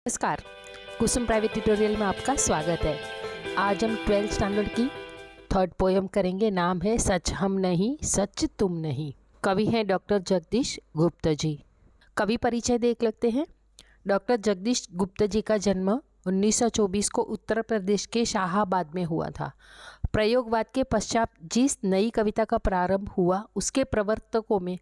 नमस्कार, कुसुम private tutorial में आपका स्वागत है। आज हम 12th स्टैंडर्ड की थर्ड पोएम करेंगे। नाम है सच हम नहीं सच तुम नहीं। कवि हैं डॉक्टर जगदीश गुप्त जी। कवि परिचय देख लेते हैं। डॉक्टर जगदीश गुप्त जी का जन्म 1924 को उत्तर प्रदेश के शाहाबाद में हुआ था। प्रयोगवाद के पश्चात जिस नई कविता का प्रारंभ हुआ उसके प्रवर्तकों में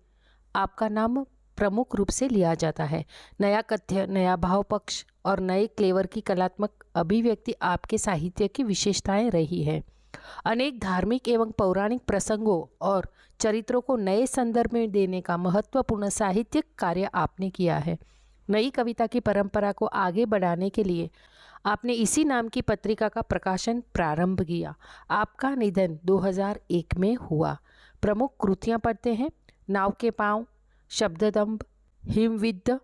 आपका नाम प्रमुख रूप से लिया जाता है। नया कथ्य, नया भाव पक्ष और नए क्लेवर की कलात्मक अभिव्यक्ति आपके साहित्य की विशेषताएं रही है। अनेक धार्मिक एवं पौराणिक प्रसंगों और चरित्रों को नए संदर्भ में देने का महत्वपूर्ण साहित्यिक कार्य आपने किया है। नई कविता की परंपरा को आगे बढ़ाने के लिए आपने इसी नाम की पत्रिका का प्रकाशन प्रारंभ किया। आपका निधन 2001 में हुआ। प्रमुख कृतियाँ पढ़ते हैं। नाव के पाँव, शब्ददंभ, हिमविद्ध,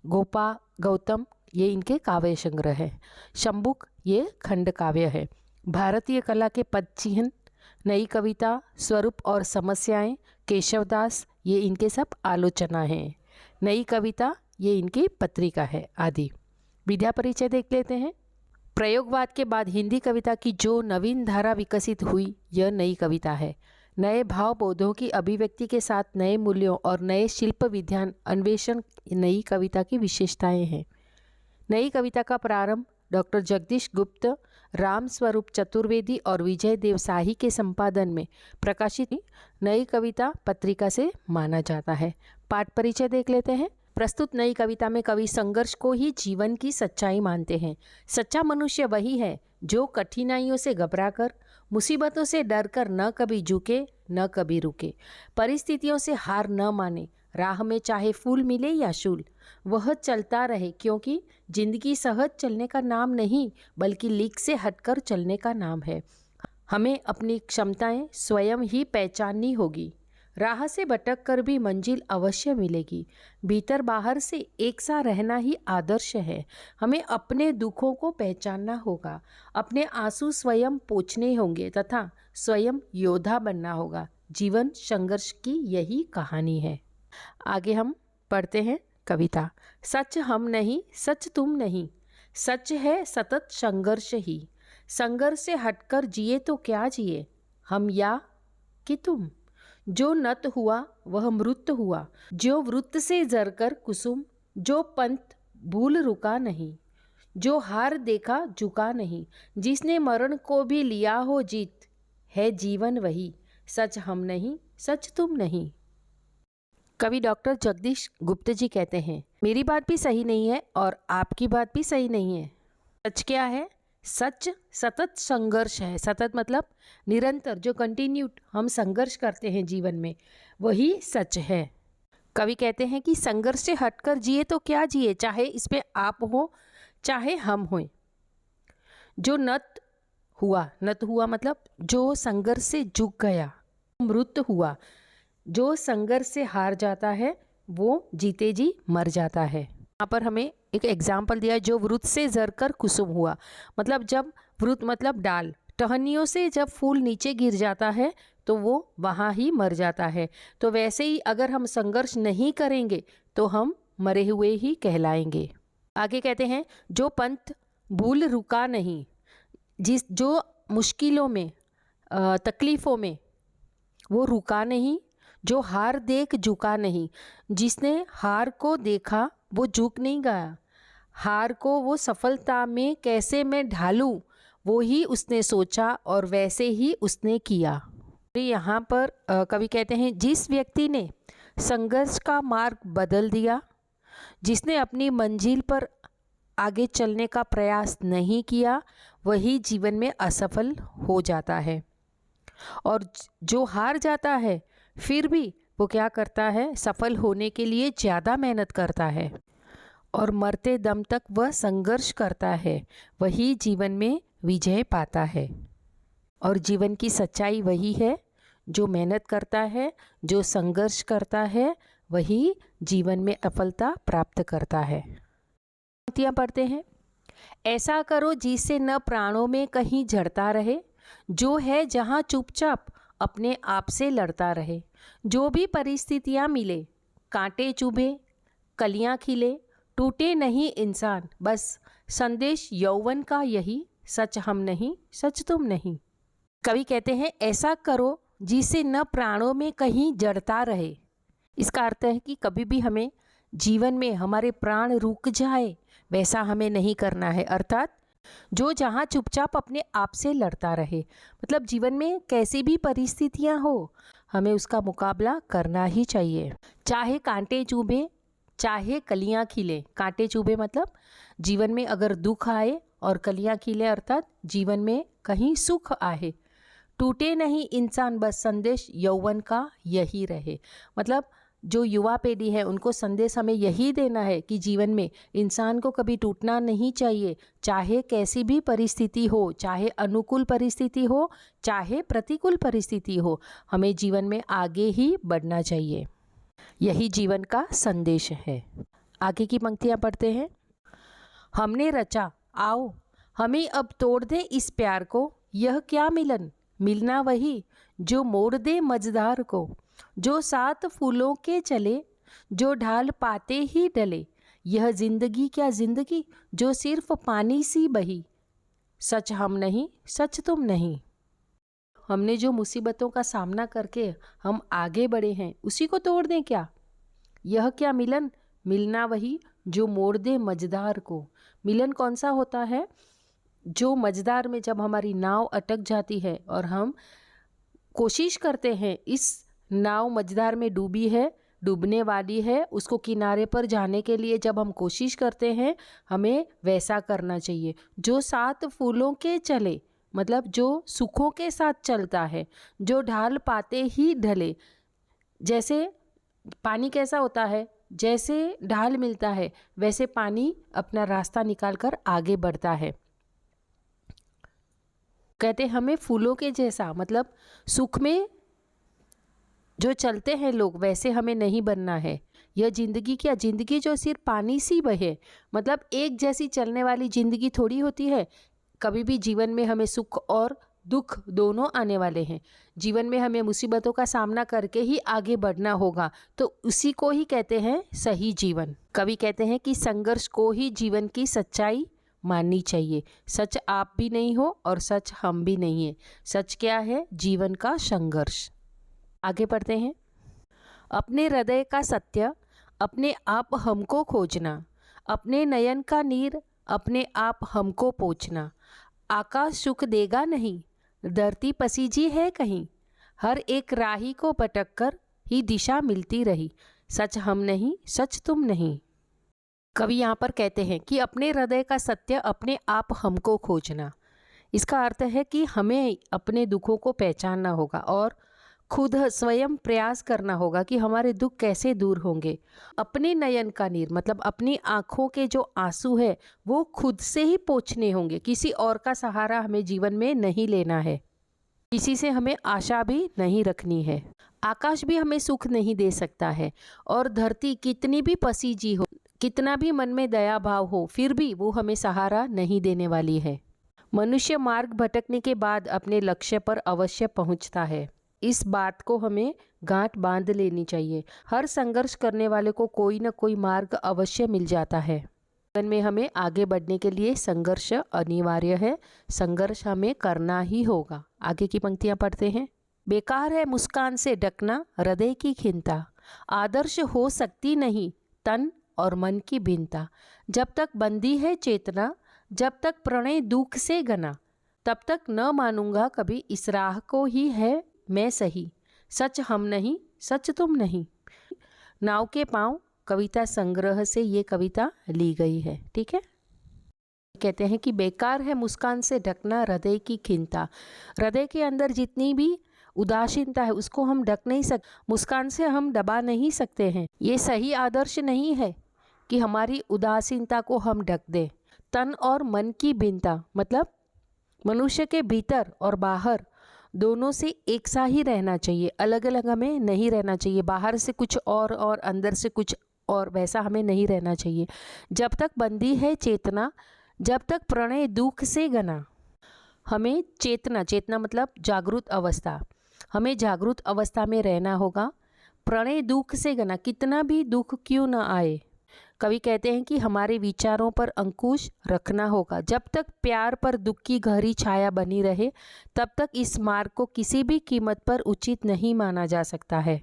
गोपा गौतम, ये इनके काव्य संग्रह है। शंबुक, ये खंड काव्य है। भारतीय कला के पदचिह्न, नई कविता, स्वरूप और समस्याएं, केशवदास, ये इनके सब आलोचना हैं। नई कविता, ये इनकी पत्रिका है आदि। विद्या परिचय देख लेते हैं। प्रयोगवाद के बाद हिंदी कविता की जो नवीन धारा विकसित हुई, यह नई कविता है। नए भाव बोधों की अभिव्यक्ति के साथ नए मूल्यों और नए शिल्प विज्ञान अन्वेषण नई कविता की विशेषताएं हैं। नई कविता का प्रारंभ डॉक्टर जगदीश गुप्त, राम स्वरूप चतुर्वेदी और विजय देव शाही के संपादन में प्रकाशित नई कविता पत्रिका से माना जाता है। पाठ परिचय देख लेते हैं। प्रस्तुत नई कविता में कवि संघर्ष को ही जीवन की सच्चाई मानते हैं। सच्चा मनुष्य वही है जो कठिनाइयों से घबराकर, मुसीबतों से डरकर न कभी झुके न कभी रुके, परिस्थितियों से हार न माने, राह में चाहे फूल मिले या शूल, वह चलता रहे, क्योंकि जिंदगी सहज चलने का नाम नहीं बल्कि लीक से हटकर चलने का नाम है। हमें अपनी क्षमताएं स्वयं ही पहचाननी होगी। राह से भटक कर भी मंजिल अवश्य मिलेगी। भीतर बाहर से एक सा रहना ही आदर्श है। हमें अपने दुखों को पहचानना होगा, अपने आंसू स्वयं पोंछने होंगे तथा स्वयं योद्धा बनना होगा। जीवन संघर्ष की यही कहानी है। आगे हम पढ़ते हैं कविता। सच हम नहीं सच तुम नहीं, सच है सतत संघर्ष ही। संघर्ष से हटकर जिए तो क्या जिए, हम या कि तुम। जो नत हुआ वह मृत हुआ, जो वृत्त से जरकर कुसुम, जो पंथ भूल रुका नहीं, जो हार देखा झुका नहीं, जिसने मरण को भी लिया हो जीत, है जीवन वही। सच हम नहीं सच तुम नहीं। कवि डॉक्टर जगदीश गुप्त जी कहते हैं, मेरी बात भी सही नहीं है और आपकी बात भी सही नहीं है। सच क्या है? सच सतत संघर्ष है। सतत मतलब निरंतर, जो कंटिन्यूड हम संघर्ष करते हैं जीवन में, वही सच है। कवि कहते हैं कि संघर्ष से हटकर जिए तो क्या जिए, चाहे इसमें आप हो चाहे हम हों। जो नत हुआ मतलब जो संघर्ष से झुक गया। मृत हुआ, जो संघर्ष से हार जाता है वो जीते जी मर जाता है। यहाँ पर हमें एक एग्जाम्पल दिया, जो वृत्त से जरकर कुसुम हुआ, मतलब जब वृत्त मतलब डाल, टहनियों से जब फूल नीचे गिर जाता है तो वो वहाँ ही मर जाता है। तो वैसे ही अगर हम संघर्ष नहीं करेंगे तो हम मरे हुए ही कहलाएंगे। आगे कहते हैं, जो पंथ भूल रुका नहीं, जो मुश्किलों में तकलीफ़ों में वो रुका नहीं, जो हार देख झुका नहीं, जिसने हार को देखा वो झुक नहीं गया, हार को वो सफलता में कैसे मैं ढालूं वो ही उसने सोचा और वैसे ही उसने किया। यहाँ पर कवि कहते हैं, जिस व्यक्ति ने संघर्ष का मार्ग बदल दिया, जिसने अपनी मंजिल पर आगे चलने का प्रयास नहीं किया, वही जीवन में असफल हो जाता है। और जो हार जाता है फिर भी वो क्या करता है, सफल होने के लिए ज़्यादा मेहनत करता है और मरते दम तक वह संघर्ष करता है, वही जीवन में विजय पाता है। और जीवन की सच्चाई वही है, जो मेहनत करता है, जो संघर्ष करता है, वही जीवन में सफलता प्राप्त करता है। पंक्तियाँ पढ़ते हैं। ऐसा करो जिससे न प्राणों में कहीं जड़ता रहे, जो है जहाँ चुपचाप अपने आप से लड़ता रहे। जो भी परिस्थितियाँ मिले, कांटे चुभे कलियाँ खिले, टूटे नहीं इंसान, बस संदेश यौवन का यही, सच हम नहीं सच तुम नहीं। कवि कहते हैं ऐसा करो जिसे न प्राणों में कहीं जड़ता रहे। इसका अर्थ है कि कभी भी हमें जीवन में हमारे प्राण रुक जाए वैसा हमें नहीं करना है, अर्थात जो जहाँ चुपचाप अपने आप से लड़ता रहे। मतलब जीवन में कैसी भी परिस्थितियाँ हो हमें उसका मुकाबला करना ही चाहिए, चाहे कांटे चुभे चाहे कलियाँ खिले। कांटे चुभे मतलब जीवन में अगर दुख आए, और कलियाँ खिले अर्थात जीवन में कहीं सुख आए। टूटे नहीं इंसान, बस संदेश यौवन का यही रहे। मतलब जो युवा पीढ़ी है उनको संदेश हमें यही देना है कि जीवन में इंसान को कभी टूटना नहीं चाहिए, चाहे कैसी भी परिस्थिति हो, चाहे अनुकूल परिस्थिति हो चाहे प्रतिकूल परिस्थिति हो, हमें जीवन में आगे ही बढ़ना चाहिए। यही जीवन का संदेश है। आगे की पंक्तियाँ पढ़ते हैं। हमने रचा, आओ हमें अब तोड़ दे इस प्यार को, यह क्या मिलन, मिलना वही जो मोड़ दे मझधार को, जो सात फूलों के चले, जो ढाल पाते ही डले, यह जिंदगी क्या जिंदगी जो सिर्फ पानी सी बही, सच हम नहीं सच तुम नहीं। हमने जो मुसीबतों का सामना करके हम आगे बढ़े हैं उसी को तोड़ दें क्या। यह क्या मिलन, मिलना वही जो मोड़ दे मझधार को। मिलन कौन सा होता है, जो मझधार में जब हमारी नाव अटक जाती है और हम कोशिश करते हैं, इस नाव मझधार में डूबी है, डूबने वाली है, उसको किनारे पर जाने के लिए जब हम कोशिश करते हैं हमें वैसा करना चाहिए। जो सात फूलों के चले मतलब जो सुखों के साथ चलता है, जो ढाल पाते ही ढले। जैसे पानी कैसा होता है, जैसे ढाल मिलता है वैसे पानी अपना रास्ता निकालकर आगे बढ़ता है। कहते हमें फूलों के जैसा, मतलब सुख में जो चलते हैं लोग वैसे हमें नहीं बनना है। यह जिंदगी क्या जिंदगी जो सिर्फ पानी सी बहे, मतलब एक जैसी चलने वाली जिंदगी थोड़ी होती है। कभी भी जीवन में हमें सुख और दुख दोनों आने वाले हैं। जीवन में हमें मुसीबतों का सामना करके ही आगे बढ़ना होगा, तो उसी को ही कहते हैं सही जीवन। कवि कहते हैं कि संघर्ष को ही जीवन की सच्चाई माननी चाहिए। सच आप भी नहीं हो और सच हम भी नहीं है। सच क्या है, जीवन का संघर्ष। आगे पढ़ते हैं। अपने हृदय का सत्य अपने आप हमको खोजना, अपने नयन का नीर अपने आप हमको पोंछना। आकाश सुख देगा नहीं, धरती पसीजी है कहीं, हर एक राही को भटक कर ही दिशा मिलती रही, सच हम नहीं सच तुम नहीं। कवि यहाँ पर कहते हैं कि अपने हृदय का सत्य अपने आप हमको खोजना। इसका अर्थ है कि हमें अपने दुखों को पहचानना होगा और खुद स्वयं प्रयास करना होगा कि हमारे दुख कैसे दूर होंगे। अपने नयन का नीर मतलब अपनी आँखों के जो आंसू है वो खुद से ही पोंछने होंगे। किसी और का सहारा हमें जीवन में नहीं लेना है, किसी से हमें आशा भी नहीं रखनी है। आकाश भी हमें सुख नहीं दे सकता है और धरती कितनी भी पसीजी हो, कितना भी मन में दया भाव हो, फिर भी वो हमें सहारा नहीं देने वाली है। मनुष्य मार्ग भटकने के बाद अपने लक्ष्य पर अवश्य पहुंचता है। इस बात को हमें गांठ बांध लेनी चाहिए। हर संघर्ष करने वाले को कोई न कोई मार्ग अवश्य मिल जाता है। जीवन में हमें आगे बढ़ने के लिए संघर्ष अनिवार्य है, संघर्ष हमें करना ही होगा। आगे की पंक्तियां पढ़ते हैं। बेकार है मुस्कान से ढकना हृदय की खिंता, आदर्श हो सकती नहीं तन और मन की भिन्नता। जब तक बंदी है चेतना, जब तक प्रणय दुख से गना, तब तक न मानूंगा कभी इस राह को ही है मैं सही, सच हम नहीं सच तुम नहीं। नाव के पांव कविता संग्रह से ये कविता ली गई है। ठीक है, कहते हैं कि बेकार है मुस्कान से ढकना हृदय की खिन्नता। हृदय के अंदर जितनी भी उदासीनता है उसको हम ढक नहीं सकते, मुस्कान से हम दबा नहीं सकते हैं। ये सही आदर्श नहीं है कि हमारी उदासीनता को हम ढक दें। तन और मन की भिन्नता मतलब मनुष्य के भीतर और बाहर दोनों से एक सा ही रहना चाहिए, अलग अलग हमें नहीं रहना चाहिए। बाहर से कुछ और अंदर से कुछ और, वैसा हमें नहीं रहना चाहिए। जब तक बंदी है चेतना, जब तक प्रणय दुख से गना, हमें चेतना मतलब जागृत अवस्था, हमें जागृत अवस्था में रहना होगा। प्रणय दुख से गना, कितना भी दुख क्यों ना आए, कवि कहते हैं कि हमारे विचारों पर अंकुश रखना होगा। जब तक प्यार पर दुख की गहरी छाया बनी रहे तब तक इस मार्ग को किसी भी कीमत पर उचित नहीं माना जा सकता है।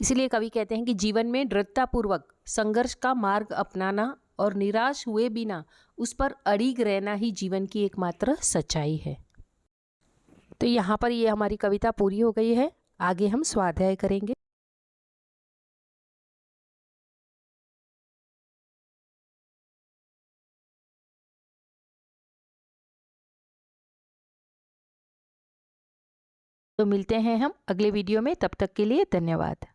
इसलिए कवि कहते हैं कि जीवन में दृढ़तापूर्वक संघर्ष का मार्ग अपनाना और निराश हुए बिना उस पर अड़िग रहना ही जीवन की एकमात्र सच्चाई है। तो यहाँ पर ये हमारी कविता पूरी हो गई है। आगे हम स्वाध्याय करेंगे। तो मिलते हैं हम अगले वीडियो में, तब तक के लिए धन्यवाद।